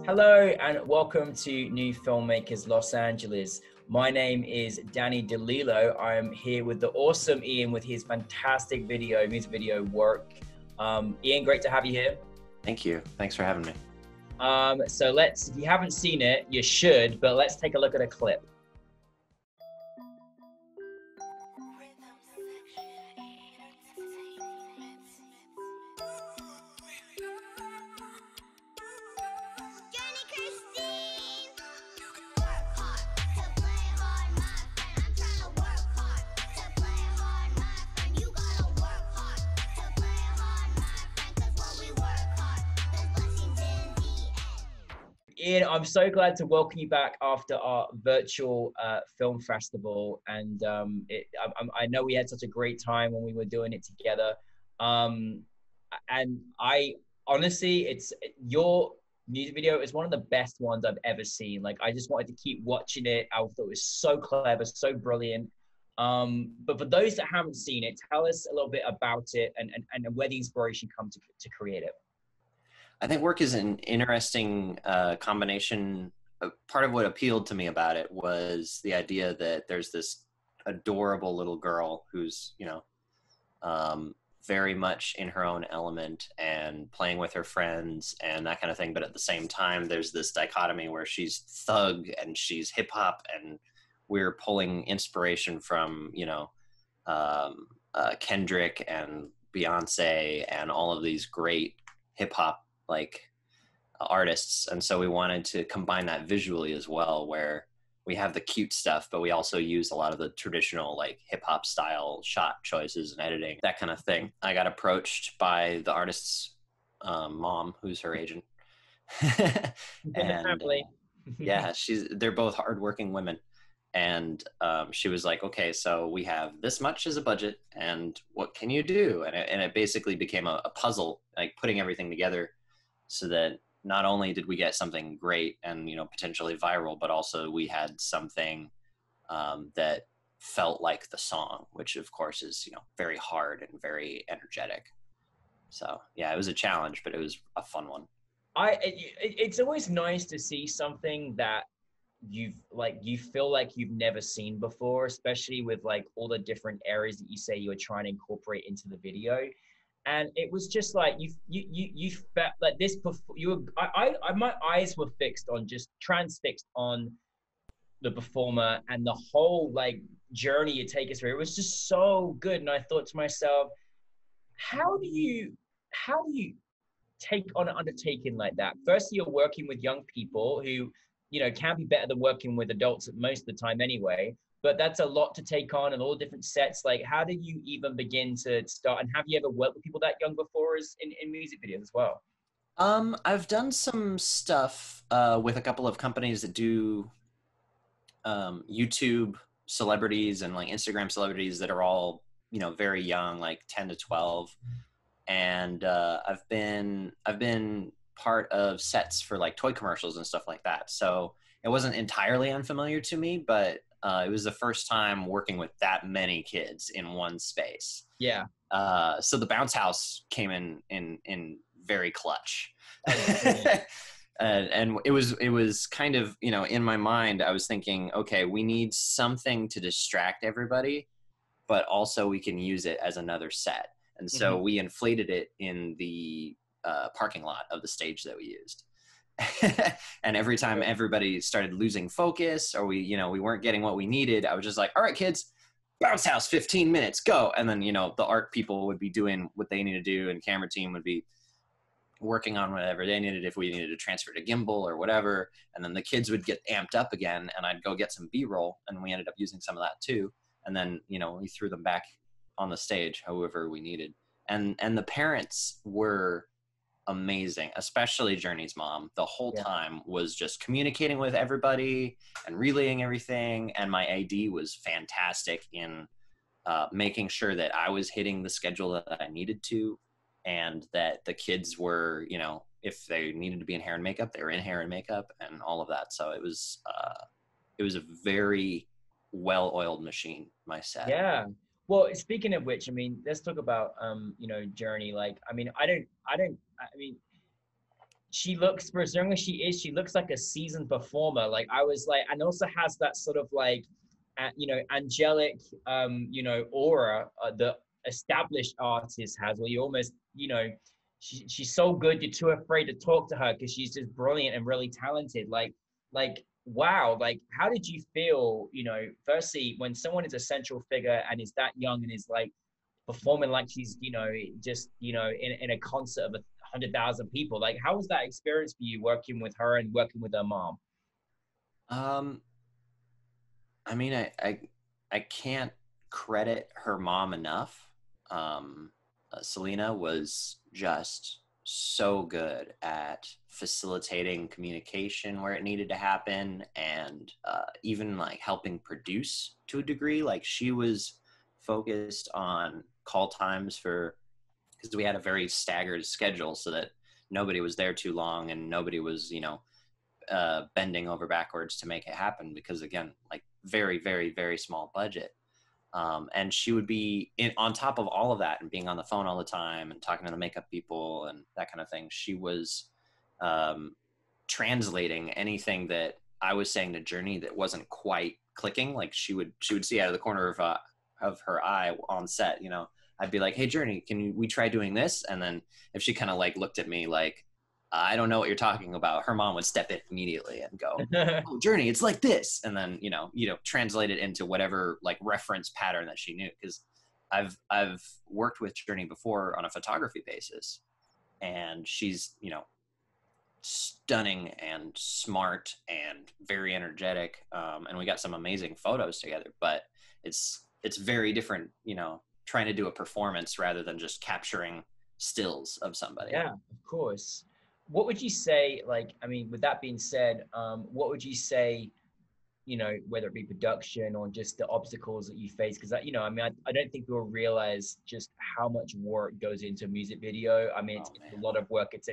Hello and welcome to NewFilmmakers Los Angeles. My name is Danny De Lillo. I'm here with the awesome Ian with his fantastic music video work. Ian, great to have you here. Thank you. Thanks for having me. So if you haven't seen it, you should, but let's take a look at a clip. Ian, I'm so glad to welcome you back after our virtual film festival, and I know we had such a great time when we were doing it together. And I honestly, your music video is one of the best ones I've ever seen. Like, I just wanted to keep watching it. I thought it was so clever, so brilliant. But for those that haven't seen it, tell us a little bit about it and where the inspiration come to create it. I think work is an interesting combination. Part of what appealed to me about it was the idea that there's this adorable little girl who's, very much in her own element and playing with her friends and that kind of thing. But at the same time, there's this dichotomy where she's thug and she's hip hop, and we're pulling inspiration from, Kendrick and Beyonce and all of these great hip hop artists. And so we wanted to combine that visually as well, where we have the cute stuff, but we also use a lot of the traditional hip hop style shot choices and editing, that kind of thing. I got approached by the artist's mom, who's her agent. And yeah, they're both hardworking women. And she was like, okay, so we have this much as a budget, and what can you do? And it basically became a puzzle, putting everything together, so that not only did we get something great and, potentially viral, but also we had something that felt like the song, which of course is, very hard and very energetic. So yeah, it was a challenge, but it was a fun one. It's always nice to see something that you feel like you've never seen before, especially with all the different areas that you say you were trying to incorporate into the video. And it was just like you felt like this before my eyes were transfixed on the performer and the whole journey you take us through. It was just so good. And I thought to myself, how do you take on an undertaking like that? Firstly, you're working with young people who, can be better than working with adults most of the time anyway. But that's a lot to take on, and all different sets. How did you even begin to start? And have you ever worked with people that young before in music videos as well? I've done some stuff with a couple of companies that do YouTube celebrities and Instagram celebrities that are all, very young, 10 to 12. And I've been part of sets for toy commercials and stuff like that. So it wasn't entirely unfamiliar to me, but it was the first time working with that many kids in one space. Yeah. So the bounce house came in very clutch. And it was kind of, in my mind, I was thinking, okay, we need something to distract everybody, but also we can use it as another set. And so we inflated it in the parking lot of the stage that we used. And every time everybody started losing focus, or we weren't getting what we needed, I was just like, all right, kids, bounce house, 15 minutes, go. And then, the art people would be doing what they need to do, and camera team would be working on whatever they needed, if we needed to transfer to gimbal or whatever. And then the kids would get amped up again, and I'd go get some B-roll, and we ended up using some of that too. And then, we threw them back on the stage, however we needed. And the parents were amazing, especially Journey's mom. The whole time was just communicating with everybody and relaying everything. And my AD was fantastic in making sure that I was hitting the schedule that I needed to, and that the kids were, if they needed to be in hair and makeup, they were in hair and makeup, and all of that. So it was a very well-oiled machine, my set. Yeah. Well, speaking of which, let's talk about, Journey. she looks, for as young as she is, she looks like a seasoned performer. Like I was like, and also has that sort of like, you know, angelic, you know, aura the established artist has, where you almost, you know, she's so good you're too afraid to talk to her because she's just brilliant and really talented. Like wow, like how did you feel, you know, firstly when someone is a central figure and is that young and is like performing like she's, you know, just, you know, in a concert of 100,000 people. Like, how was that experience for you working with her and working with her mom? Um, I mean, I can't credit her mom enough. Selena was just so good at facilitating communication where it needed to happen, and even like helping produce to a degree. Like she was focused on call times for, because we had a very staggered schedule so that nobody was there too long and nobody was, you know, bending over backwards to make it happen, because again, like very, very, very small budget. And she would be on top of all of that and being on the phone all the time and talking to the makeup people and that kind of thing. She was translating anything that I was saying to Journey that wasn't quite clicking. Like she would see out of the corner of her eye on set, you know, I'd be like, hey, Journey, we try doing this? And then if she kind of like looked at me like, I don't know what you're talking about, her mom would step in immediately and go, oh, Journey, it's like this. And then, you know, translate it into whatever like reference pattern that she knew. Cause I've worked with Journey before on a photography basis, and she's, you know, stunning and smart and very energetic. And we got some amazing photos together, but it's very different, you know, trying to do a performance rather than just capturing stills of somebody. Yeah, of course. What would you say, like, I mean, with that being said, what would you say, you know, whether it be production or just the obstacles that you face? Because, you know, I mean, I don't think people realize just how much work goes into a music video. I mean, it's a lot of work. It's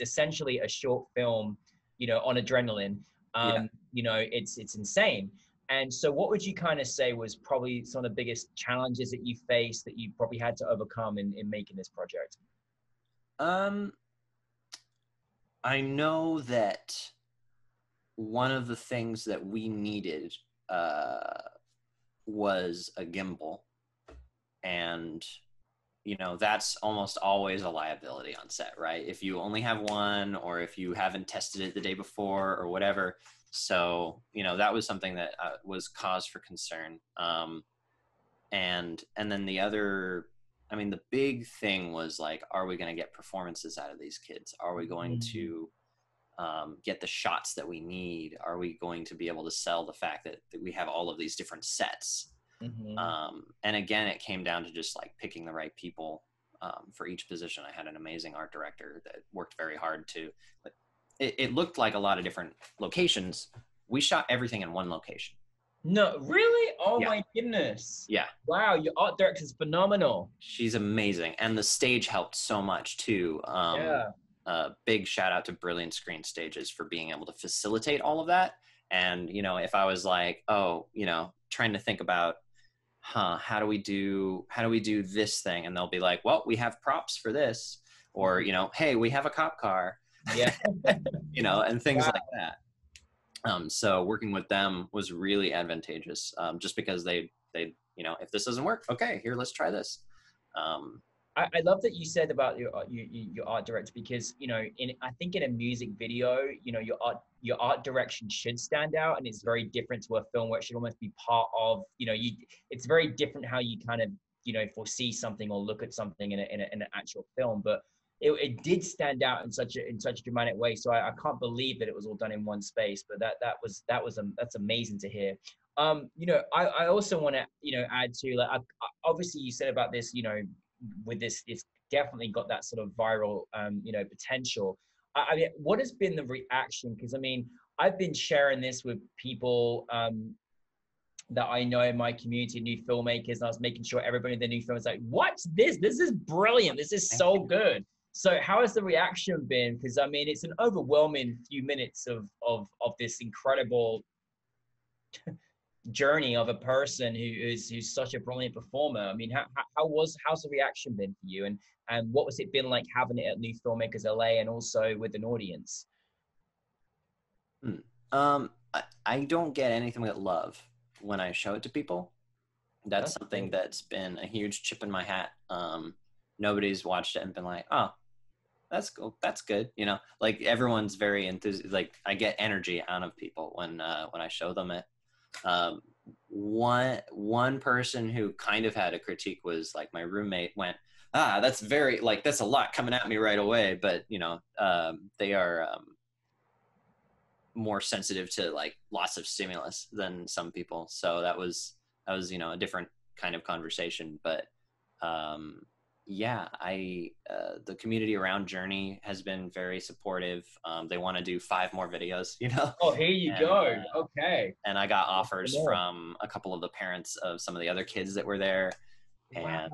essentially a short film, you know, on adrenaline. Yeah. You know, it's insane. And so what would you kind of say was probably some of the biggest challenges that you faced that you probably had to overcome in making this project? I know that one of the things that we needed was a gimbal, and you know, that's almost always a liability on set, right? If you only have one, or if you haven't tested it the day before or whatever. So, you know, that was something that was cause for concern. And then the other, I mean, the big thing was like, are we going to get performances out of these kids? Are we going to get the shots that we need? Are we going to be able to sell the fact that we have all of these different sets? And again, it came down to just like picking the right people for each position. I had an amazing art director that worked very hard to, it looked like a lot of different locations. We shot everything in one location. No, really? Oh Yeah. my goodness. Yeah. Wow, your art director's phenomenal. She's amazing. And the stage helped so much too. Yeah. Big shout out to Brilliant Screen Stages for being able to facilitate all of that. And, you know, if I was like, oh, you know, trying to think about, how do we do this thing? And they'll be like, well, we have props for this, or, you know, hey, we have a cop car, Yeah. you know, and things like that. So working with them was really advantageous, just because they, you know, if this doesn't work, okay, here, let's try this. I love that you said about your art director, because, you know, I think in a music video, you know, your art direction should stand out, and it's very different to a film where it should almost be part of, you know, it's very different how you kind of, you know, foresee something or look at something in an actual film, but it did stand out in such a dramatic way. So I can't believe that it was all done in one space, but that's amazing to hear. You know, I also want to, you know, add to, like, obviously you said about this, you know, with this, it's definitely got that sort of viral, you know, potential. I mean, what has been the reaction? Because I mean, I've been sharing this with people that I know in my community, new filmmakers, and I was making sure everybody in the new film is like, "What's this? This is brilliant! This is so good." So, how has the reaction been? Because I mean, it's an overwhelming few minutes of this incredible journey of a person who's such a brilliant performer. I mean, how's the reaction been for you, and what was it been like having it at New Filmmakers LA and also with an audience? I don't get anything but love when I show it to people. That's something that's been a huge chip in my hat. Nobody's watched it and been like, oh, that's cool, that's good, you know, like everyone's very enthusiastic. Like I get energy out of people when I show them it. One person who kind of had a critique was like my roommate went, that's very, like, that's a lot coming at me right away, but you know, they are more sensitive to like lots of stimulus than some people, so that was you know, a different kind of conversation. But yeah, the community around Journey has been very supportive. They want to do 5 more videos, you know. Oh, here you go. Okay. And I got offers from a couple of the parents of some of the other kids that were there. And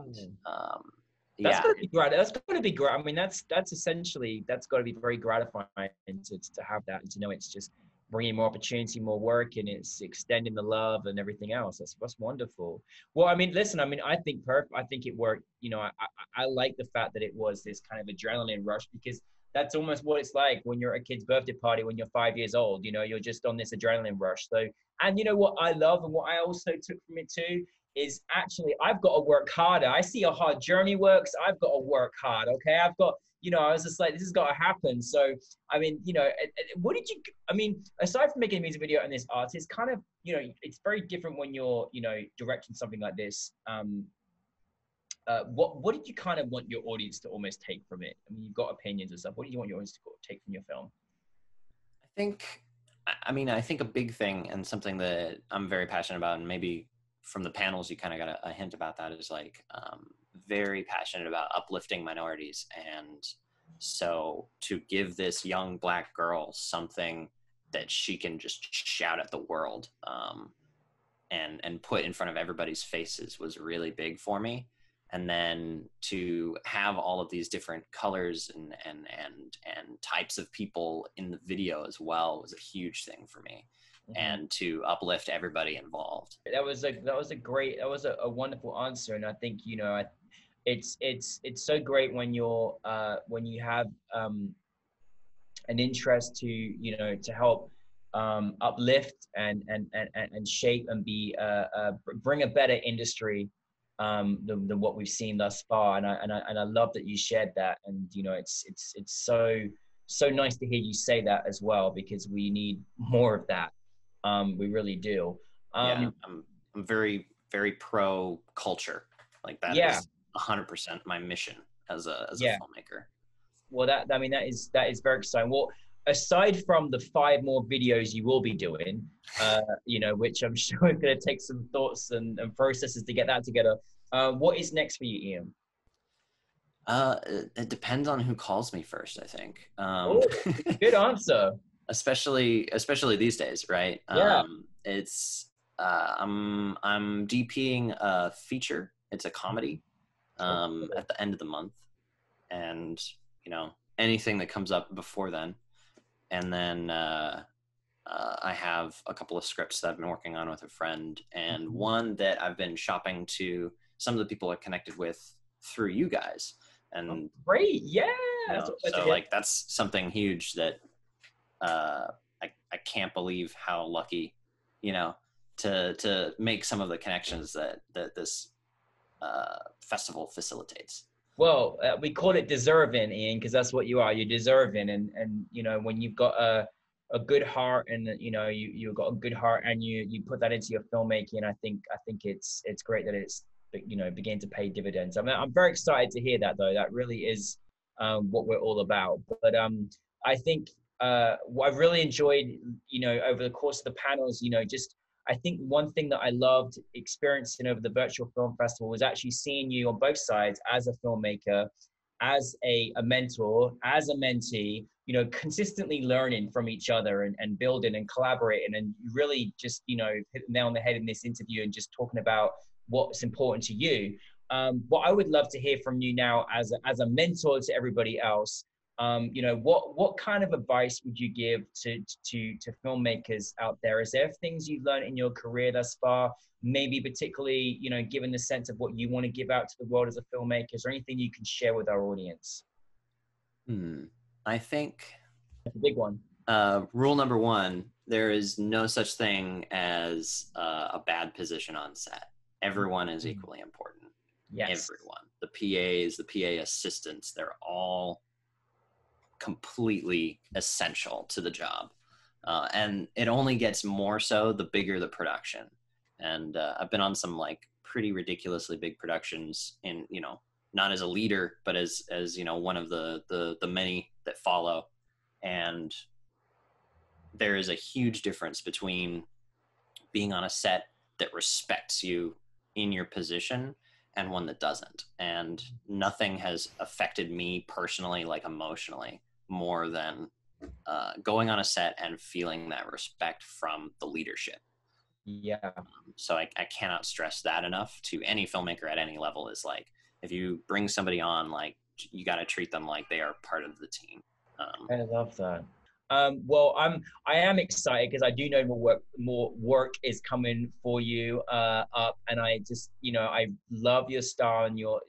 that's yeah, gonna be great. That's gonna be great. I mean, that's essentially, that's got to be very gratifying to have that, and to know it's just bringing more opportunity, more work, and it's extending the love and everything else. That's wonderful. Well, I mean, listen, I mean, I think it worked. You know, I like the fact that it was this kind of adrenaline rush, because that's almost what it's like when you're at a kid's birthday party when you're 5 years old. You know, you're just on this adrenaline rush. So, and you know what I love and what I also took from it too is actually I've got to work harder. I see how hard Journey works. I've got to work hard. Okay, I've got, you know, I was just like, this has got to happen. So, I mean, you know, what did you, I mean, aside from making a music video and this artist, kind of, you know, it's very different when you're, you know, directing something like this. What did you kind of want your audience to almost take from it? I mean, you've got opinions and stuff. What do you want your audience to take from your film? I think a big thing, and something that I'm very passionate about, and maybe from the panels you kind of got a hint about that, is like very passionate about uplifting minorities. And so to give this young Black girl something that she can just shout at the world and put in front of everybody's faces was really big for me. And then to have all of these different colors and types of people in the video as well was a huge thing for me. Mm-hmm. And to uplift everybody involved. That was a wonderful answer. And I think, you know, it's so great when you have an interest to, you know, to help uplift and shape and bring a better industry than what we've seen thus far. And I love that you shared that. And you know, it's so nice to hear you say that as well, because we need more of that. We really do. Yeah, I'm very, very pro culture. Like that is 100% my mission as a filmmaker. Well, that is very exciting. Well, aside from the 5 more videos you will be doing, you know, which I'm sure is going to take some thoughts and processes to get that together, what is next for you, Ian? It depends on who calls me first, I think. Good answer. Especially these days, right? Yeah. It's I'm DPing a feature. It's a comedy at the end of the month, and you know, anything that comes up before then. And then I have a couple of scripts that I've been working on with a friend, and one that I've been shopping to some of the people I connected with through you guys. And great, yeah. You know, so like that's something huge that I can't believe how lucky, you know, to make some of the connections that this festival facilitates. Well, we call it deserving, Ian, because that's what you are. You're deserving, and you know, when you've got a good heart, and you know, you've got a good heart, and you put that into your filmmaking. I think it's great that it's, you know, beginning to pay dividends. I mean, I'm very excited to hear that, though. That really is what we're all about. But I think what I've really enjoyed, you know, over the course of the panels, you know, just I think one thing that I loved experiencing over the virtual film festival was actually seeing you on both sides as a filmmaker, as a mentor, as a mentee, you know, consistently learning from each other and building and collaborating, and really just, you know, hit the nail on the head in this interview and just talking about what's important to you. What I would love to hear from you now as a mentor to everybody else, You know, what kind of advice would you give to filmmakers out there? Is there things you've learned in your career thus far, maybe particularly, you know, given the sense of what you want to give out to the world as a filmmaker? Is there anything you can share with our audience? I think That's a big one. Rule number one, there is no such thing as a bad position on set. Everyone is equally important. Yes. Everyone. The PAs, the PA assistants, they're all completely essential to the job. And it only gets more so the bigger the production. And I've been on some like pretty ridiculously big productions in, you know, not as a leader, but as you know, one of the many that follow. And there is a huge difference between being on a set that respects you in your position and one that doesn't. And nothing has affected me personally, like emotionally, more than going on a set and feeling that respect from the leadership. Yeah. So I cannot stress that enough to any filmmaker at any level, is like, if you bring somebody on, like, you got to treat them like they are part of the team. I love that. Well, I am excited because I do know more work is coming for you up, and I just, you know, I love your style and your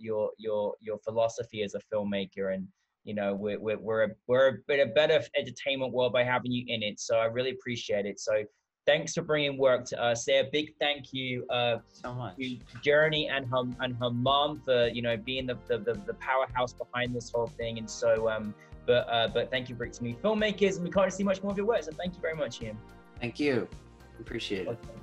philosophy as a filmmaker, and you know, we're in a better entertainment world by having you in it. So I really appreciate it. So thanks for bringing work to us. Say a big thank you so much to Journey and her mom for, you know, being the powerhouse behind this whole thing. And so but thank you for to New Filmmakers, and we can't see much more of your work. So thank you very much, Ian. Thank you. Appreciate it. Okay.